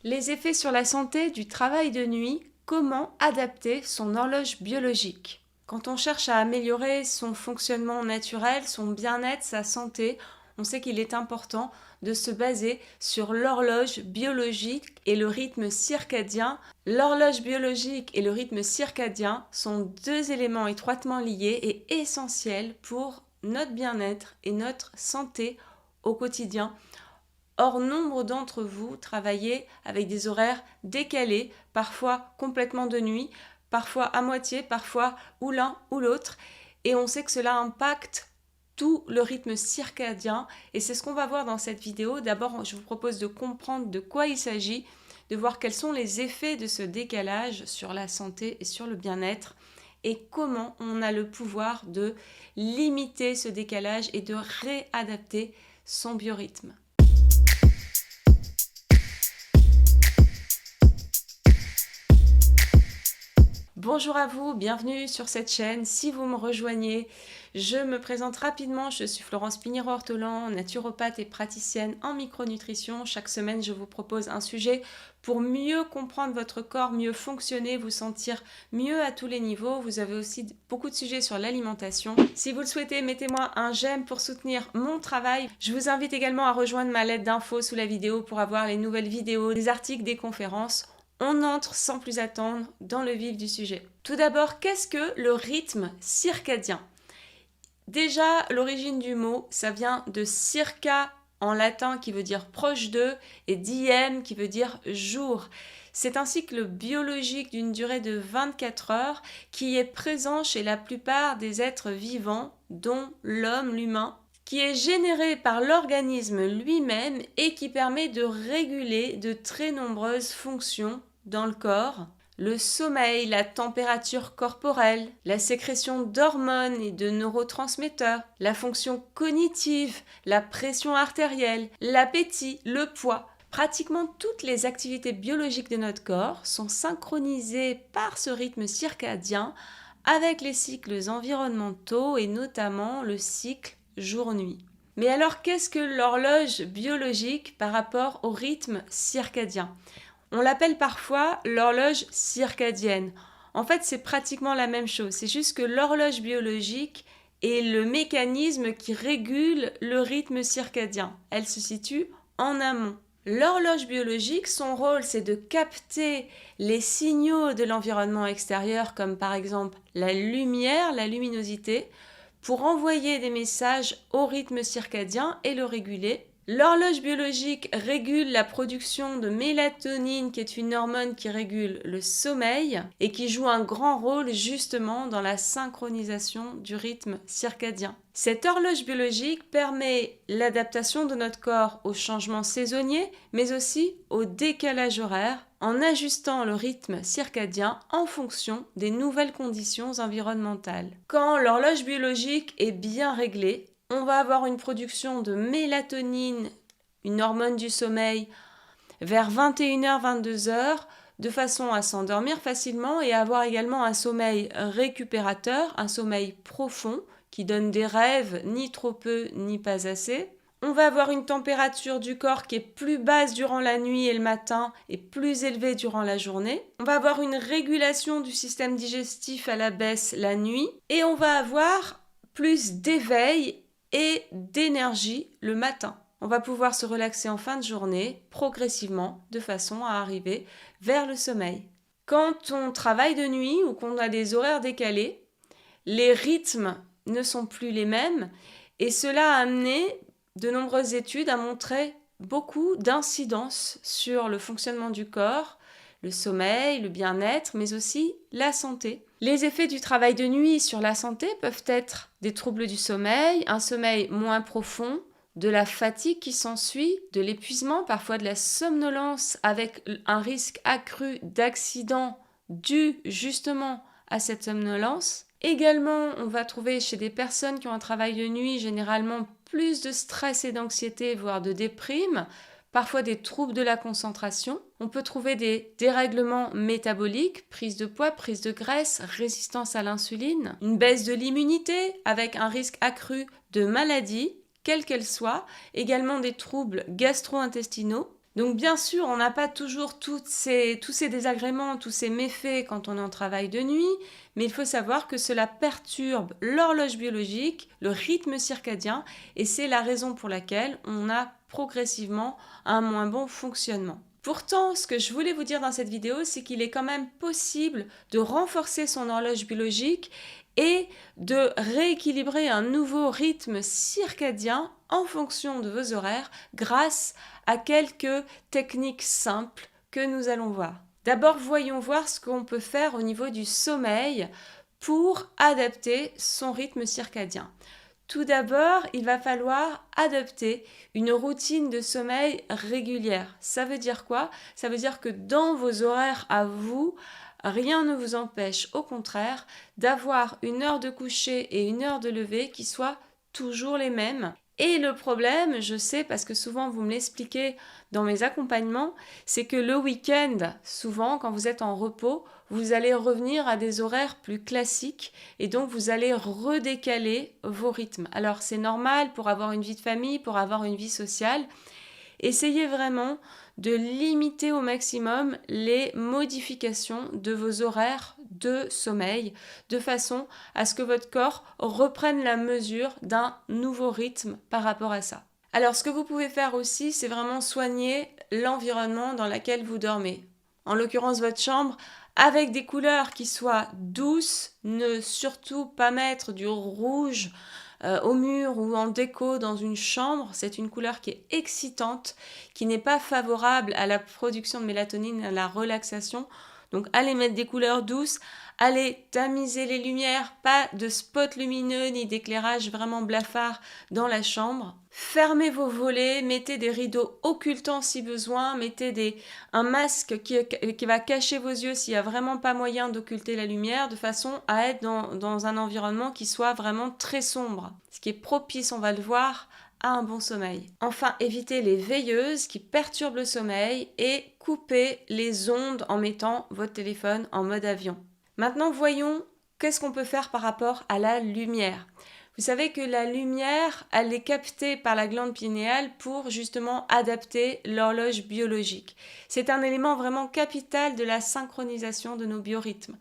Les effets sur la santé du travail de nuit, comment adapter son horloge biologique? Quand on cherche à améliorer son fonctionnement naturel, son bien-être, sa santé, on sait qu'il est important de se baser sur l'horloge biologique et le rythme circadien. L'horloge biologique et le rythme circadien sont deux éléments étroitement liés et essentiels pour notre bien-être et notre santé au quotidien. Or, nombre d'entre vous travaillez avec des horaires décalés, parfois complètement de nuit, parfois à moitié, parfois ou l'un ou l'autre. Et on sait que cela impacte tout le rythme circadien. Et c'est ce qu'on va voir dans cette vidéo. D'abord, je vous propose de comprendre de quoi il s'agit, de voir quels sont les effets de ce décalage sur la santé et sur le bien-être, et comment on a le pouvoir de limiter ce décalage et de réadapter son biorhythme. Bonjour à vous, bienvenue sur cette chaîne. Si vous me rejoignez, je me présente rapidement. Je suis Florence Pinheiro-Ortolan, naturopathe et praticienne en micronutrition. Chaque semaine, je vous propose un sujet pour mieux comprendre votre corps, mieux fonctionner, vous sentir mieux à tous les niveaux. Vous avez aussi beaucoup de sujets sur l'alimentation. Si vous le souhaitez, mettez-moi un j'aime pour soutenir mon travail. Je vous invite également à rejoindre ma lettre d'infos sous la vidéo pour avoir les nouvelles vidéos, des articles, des conférences. On entre sans plus attendre dans le vif du sujet. Tout d'abord, qu'est-ce que le rythme circadien? Déjà, l'origine du mot, ça vient de circa en latin qui veut dire proche de et diem qui veut dire jour. C'est un cycle biologique d'une durée de 24 heures qui est présent chez la plupart des êtres vivants, dont l'humain, qui est généré par l'organisme lui-même et qui permet de réguler de très nombreuses fonctions dans le corps. Le sommeil, la température corporelle, la sécrétion d'hormones et de neurotransmetteurs, la fonction cognitive, la pression artérielle, l'appétit, le poids. Pratiquement toutes les activités biologiques de notre corps sont synchronisées par ce rythme circadien avec les cycles environnementaux et notamment le cycle jour-nuit. Mais alors, qu'est-ce que l'horloge biologique par rapport au rythme circadien? On l'appelle parfois l'horloge circadienne. En fait, c'est pratiquement la même chose. C'est juste que l'horloge biologique est le mécanisme qui régule le rythme circadien. Elle se situe en amont. L'horloge biologique, son rôle, c'est de capter les signaux de l'environnement extérieur, comme par exemple la lumière, la luminosité, pour envoyer des messages au rythme circadien et le réguler. L'horloge biologique régule la production de mélatonine, qui est une hormone qui régule le sommeil et qui joue un grand rôle justement dans la synchronisation du rythme circadien. Cette horloge biologique permet l'adaptation de notre corps aux changements saisonniers, mais aussi au décalage horaire, en ajustant le rythme circadien en fonction des nouvelles conditions environnementales. Quand l'horloge biologique est bien réglée, on va avoir une production de mélatonine, une hormone du sommeil, vers 21h, 22h, de façon à s'endormir facilement et avoir également un sommeil récupérateur, un sommeil profond, qui donne des rêves ni trop peu ni pas assez. On va avoir une température du corps qui est plus basse durant la nuit et le matin et plus élevée durant la journée. On va avoir une régulation du système digestif à la baisse la nuit et on va avoir plus d'éveil et d'énergie le matin. On va pouvoir se relaxer en fin de journée progressivement de façon à arriver vers le sommeil. Quand on travaille de nuit ou qu'on a des horaires décalés, les rythmes ne sont plus les mêmes et cela a amené de nombreuses études à montrer beaucoup d'incidences sur le fonctionnement du corps, le sommeil, le bien-être, mais aussi la santé. Les effets du travail de nuit sur la santé peuvent être des troubles du sommeil, un sommeil moins profond, de la fatigue qui s'ensuit, de l'épuisement, parfois de la somnolence avec un risque accru d'accident dû justement à cette somnolence. Également, on va trouver chez des personnes qui ont un travail de nuit généralement plus de stress et d'anxiété, voire de déprime, parfois des troubles de la concentration. On peut trouver des dérèglements métaboliques, prise de poids, prise de graisse, résistance à l'insuline, une baisse de l'immunité avec un risque accru de maladie, quelle qu'elle soit, également des troubles gastro-intestinaux, Donc bien sûr, on n'a pas toujours tous ces désagréments, tous ces méfaits quand on est en travail de nuit, mais il faut savoir que cela perturbe l'horloge biologique, le rythme circadien, et c'est la raison pour laquelle on a progressivement un moins bon fonctionnement. Pourtant, ce que je voulais vous dire dans cette vidéo, c'est qu'il est quand même possible de renforcer son horloge biologique et de rééquilibrer un nouveau rythme circadien en fonction de vos horaires grâce à quelques techniques simples que nous allons voir. D'abord, voyons voir ce qu'on peut faire au niveau du sommeil pour adapter son rythme circadien. Tout d'abord, il va falloir adopter une routine de sommeil régulière. Ça veut dire quoi? Ça veut dire que dans vos horaires à vous, rien ne vous empêche, au contraire, d'avoir une heure de coucher et une heure de lever qui soient toujours les mêmes. Et le problème, je sais parce que souvent vous me l'expliquez dans mes accompagnements, c'est que le week-end, souvent quand vous êtes en repos, vous allez revenir à des horaires plus classiques et donc vous allez redécaler vos rythmes. Alors c'est normal pour avoir une vie de famille, pour avoir une vie sociale. Essayez vraiment de limiter au maximum les modifications de vos horaires de sommeil de façon à ce que votre corps reprenne la mesure d'un nouveau rythme par rapport à ça. Alors ce que vous pouvez faire aussi, c'est vraiment soigner l'environnement dans lequel vous dormez. En l'occurrence votre chambre, avec des couleurs qui soient douces, ne surtout pas mettre du rouge au mur ou en déco dans une chambre. C'est une couleur qui est excitante, qui n'est pas favorable à la production de mélatonine, à la relaxation. Donc allez mettre des couleurs douces, allez tamiser les lumières, pas de spots lumineux ni d'éclairage vraiment blafard dans la chambre. Fermez vos volets, mettez des rideaux occultants si besoin, mettez un masque qui va cacher vos yeux s'il n'y a vraiment pas moyen d'occulter la lumière, de façon à être dans un environnement qui soit vraiment très sombre, ce qui est propice, on va le voir, à un bon sommeil. Enfin, évitez les veilleuses qui perturbent le sommeil et coupez les ondes en mettant votre téléphone en mode avion. Maintenant, voyons qu'est-ce qu'on peut faire par rapport à la lumière. Vous savez que la lumière, elle est captée par la glande pinéale pour justement adapter l'horloge biologique. C'est un élément vraiment capital de la synchronisation de nos biorhythmes.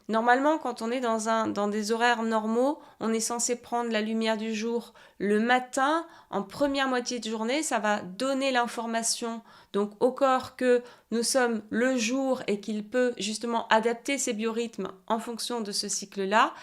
Normalement, quand on est dans des horaires normaux, on est censé prendre la lumière du jour le matin, en première moitié de journée. Ça va donner l'information donc au corps que nous sommes le jour et qu'il peut justement adapter ses biorhythmes en fonction de ce cycle-là.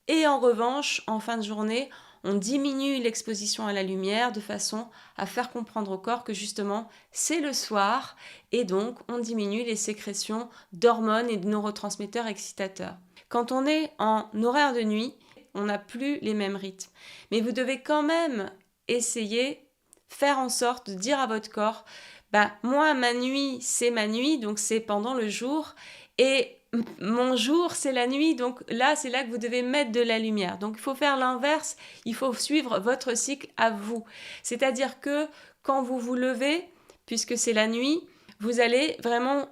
Et en revanche, en fin de journée, on diminue l'exposition à la lumière de façon à faire comprendre au corps que justement c'est le soir et donc on diminue les sécrétions d'hormones et de neurotransmetteurs excitateurs. Quand on est en horaire de nuit, on n'a plus les mêmes rythmes. Mais vous devez quand même essayer, faire en sorte de dire à votre corps, moi ma nuit c'est ma nuit, donc c'est pendant le jour et mon jour, c'est la nuit, donc là, c'est là que vous devez mettre de la lumière. Donc, il faut faire l'inverse, il faut suivre votre cycle à vous. C'est-à-dire que quand vous vous levez, puisque c'est la nuit, vous allez vraiment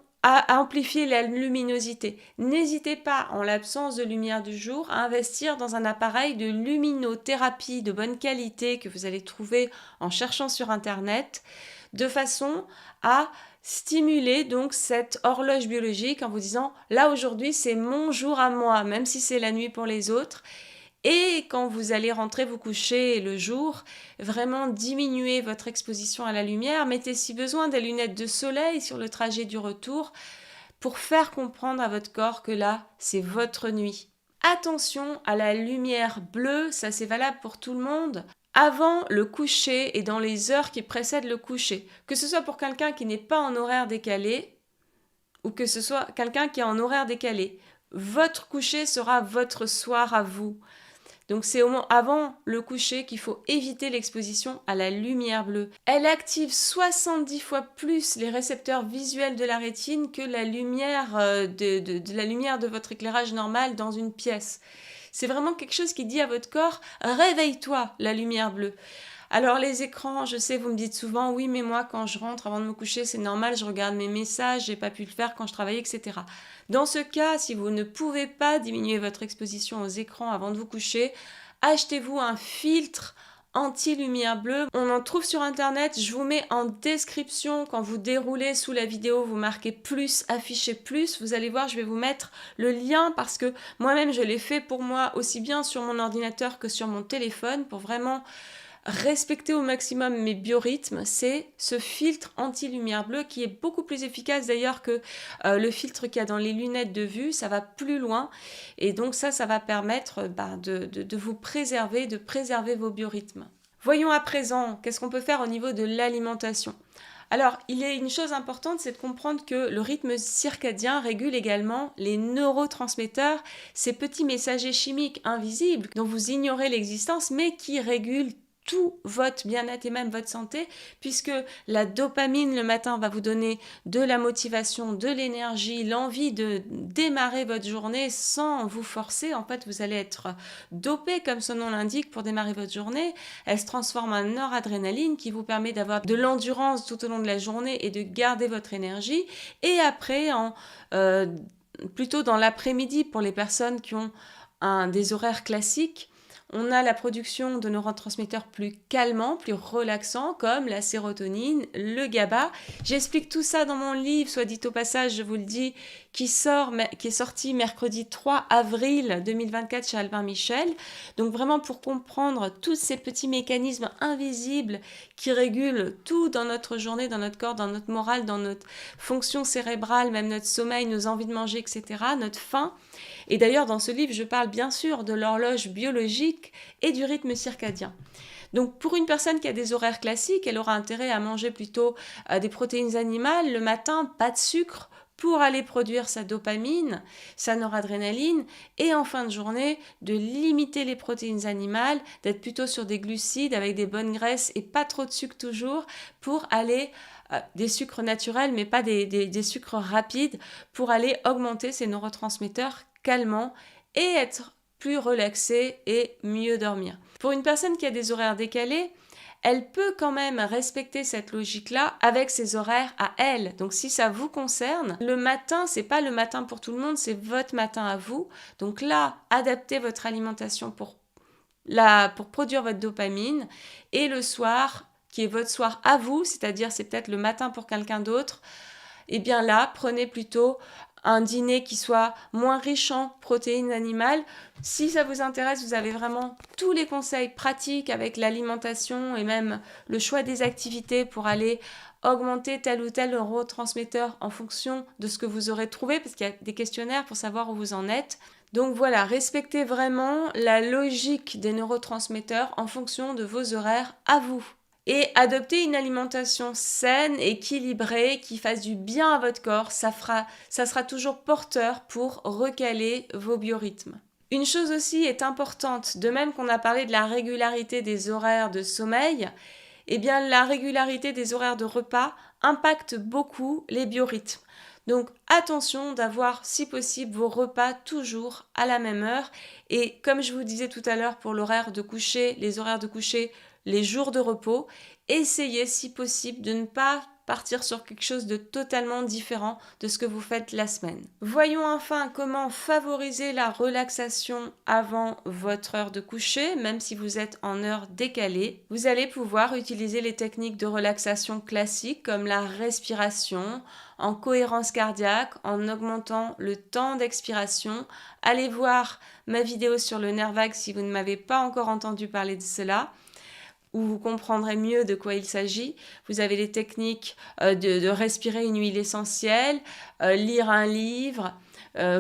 amplifier la luminosité. N'hésitez pas, en l'absence de lumière du jour, à investir dans un appareil de luminothérapie de bonne qualité que vous allez trouver en cherchant sur Internet, de façon à stimuler donc cette horloge biologique en vous disant là aujourd'hui c'est mon jour à moi, même si c'est la nuit pour les autres. Et quand vous allez rentrer vous coucher le jour, vraiment diminuer votre exposition à la lumière, mettez si besoin des lunettes de soleil sur le trajet du retour pour faire comprendre à votre corps que là c'est votre nuit. Attention à la lumière bleue, ça c'est valable pour tout le monde. Avant le coucher et dans les heures qui précèdent le coucher, que ce soit pour quelqu'un qui n'est pas en horaire décalé ou que ce soit quelqu'un qui est en horaire décalé, votre coucher sera votre soir à vous. Donc c'est au moment avant le coucher qu'il faut éviter l'exposition à la lumière bleue. Elle active 70 fois plus les récepteurs visuels de la rétine que la lumière de la lumière de votre éclairage normal dans une pièce. C'est vraiment quelque chose qui dit à votre corps « Réveille-toi, la lumière bleue ». Alors les écrans, je sais, vous me dites souvent « Oui, mais moi, quand je rentre avant de me coucher, c'est normal, je regarde mes messages, j'ai pas pu le faire quand je travaillais, etc. » Dans ce cas, si vous ne pouvez pas diminuer votre exposition aux écrans avant de vous coucher, achetez-vous un filtre anti-lumière bleue. On en trouve sur internet, je vous mets en description, quand vous déroulez sous la vidéo, vous marquez plus, affichez plus, vous allez voir, je vais vous mettre le lien parce que moi-même je l'ai fait pour moi aussi bien sur mon ordinateur que sur mon téléphone pour vraiment respecter au maximum mes biorhythmes. C'est ce filtre anti-lumière bleue qui est beaucoup plus efficace d'ailleurs que le filtre qu'il y a dans les lunettes de vue. Ça va plus loin et donc ça va permettre de vous préserver, de préserver vos biorhythmes. Voyons à présent qu'est-ce qu'on peut faire au niveau de l'alimentation. Alors, il est une chose importante, c'est de comprendre que le rythme circadien régule également les neurotransmetteurs, ces petits messagers chimiques invisibles dont vous ignorez l'existence, mais qui régulent tout votre bien-être et même votre santé, puisque la dopamine le matin va vous donner de la motivation, de l'énergie, l'envie de démarrer votre journée sans vous forcer. En fait, vous allez être dopé, comme son nom l'indique, pour démarrer votre journée. Elle se transforme en noradrénaline qui vous permet d'avoir de l'endurance tout au long de la journée et de garder votre énergie. Et après, plutôt dans l'après-midi, pour les personnes qui ont des horaires classiques, on a la production de neurotransmetteurs plus calmants, plus relaxants, comme la sérotonine, le GABA. J'explique tout ça dans mon livre, soit dit au passage, je vous le dis, qui est sorti mercredi 3 avril 2024 chez Albin Michel. Donc vraiment pour comprendre tous ces petits mécanismes invisibles qui régulent tout dans notre journée, dans notre corps, dans notre morale, dans notre fonction cérébrale, même notre sommeil, nos envies de manger, etc., notre faim. Et d'ailleurs, dans ce livre, je parle bien sûr de l'horloge biologique et du rythme circadien. Donc, pour une personne qui a des horaires classiques, elle aura intérêt à manger plutôt des protéines animales le matin, pas de sucre, pour aller produire sa dopamine, sa noradrénaline, et en fin de journée, de limiter les protéines animales, d'être plutôt sur des glucides avec des bonnes graisses et pas trop de sucre toujours, pour aller des sucres naturels, mais pas des sucres rapides, pour aller augmenter ces neurotransmetteurs calmants et être plus relaxé et mieux dormir. Pour une personne qui a des horaires décalés, elle peut quand même respecter cette logique-là avec ses horaires à elle. Donc si ça vous concerne, le matin, c'est pas le matin pour tout le monde, c'est votre matin à vous. Donc là, adaptez votre alimentation pour produire votre dopamine. Et le soir, qui est votre soir à vous, c'est-à-dire c'est peut-être le matin pour quelqu'un d'autre, et bien là, prenez plutôt un dîner qui soit moins riche en protéines animales. Si ça vous intéresse, vous avez vraiment tous les conseils pratiques avec l'alimentation et même le choix des activités pour aller augmenter tel ou tel neurotransmetteur en fonction de ce que vous aurez trouvé, parce qu'il y a des questionnaires pour savoir où vous en êtes. Donc voilà, respectez vraiment la logique des neurotransmetteurs en fonction de vos horaires à vous. Et adopter une alimentation saine, équilibrée, qui fasse du bien à votre corps, ça sera toujours porteur pour recaler vos biorhythmes. Une chose aussi est importante, de même qu'on a parlé de la régularité des horaires de sommeil, eh bien la régularité des horaires de repas impacte beaucoup les biorhythmes. Donc attention d'avoir si possible vos repas toujours à la même heure. Et comme je vous disais tout à l'heure pour l'horaire de coucher, les horaires de coucher, les jours de repos, essayez si possible de ne pas partir sur quelque chose de totalement différent de ce que vous faites la semaine. Voyons enfin comment favoriser la relaxation avant votre heure de coucher, même si vous êtes en heure décalée. Vous allez pouvoir utiliser les techniques de relaxation classiques comme la respiration, en cohérence cardiaque, en augmentant le temps d'expiration. Allez voir ma vidéo sur le nerf vague si vous ne m'avez pas encore entendu parler de cela, où vous comprendrez mieux de quoi il s'agit. Vous avez les techniques de respirer une huile essentielle, lire un livre,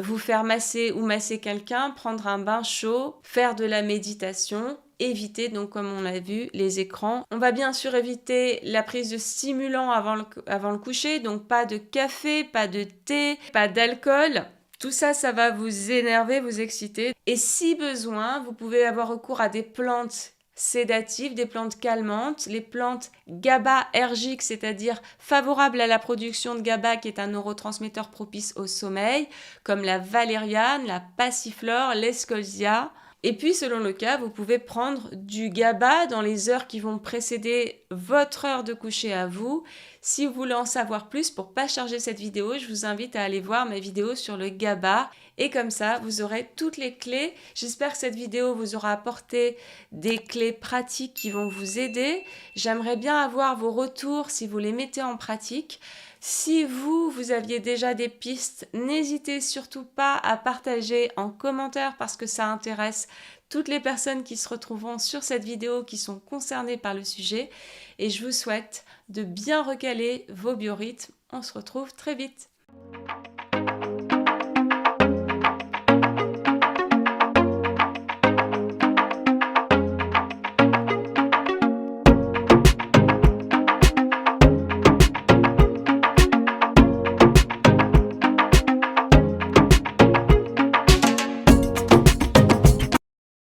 vous faire masser ou masser quelqu'un, prendre un bain chaud, faire de la méditation, éviter, donc comme on l'a vu, les écrans. On va bien sûr éviter la prise de stimulants avant le coucher, donc pas de café, pas de thé, pas d'alcool. Tout ça, ça va vous énerver, vous exciter. Et si besoin, vous pouvez avoir recours à des plantes sédatives, des plantes calmantes, les plantes GABAergiques, c'est-à-dire favorables à la production de GABA, qui est un neurotransmetteur propice au sommeil, comme la valériane, la passiflore, l'escolzia. Et puis, selon le cas, vous pouvez prendre du GABA dans les heures qui vont précéder votre heure de coucher à vous. Si vous voulez en savoir plus, pour ne pas charger cette vidéo, je vous invite à aller voir ma vidéo sur le GABA. Et comme ça, vous aurez toutes les clés. J'espère que cette vidéo vous aura apporté des clés pratiques qui vont vous aider. J'aimerais bien avoir vos retours si vous les mettez en pratique. Si vous aviez déjà des pistes, n'hésitez surtout pas à partager en commentaire parce que ça intéresse toutes les personnes qui se retrouveront sur cette vidéo qui sont concernées par le sujet. Et je vous souhaite de bien recaler vos biorhythmes. On se retrouve très vite.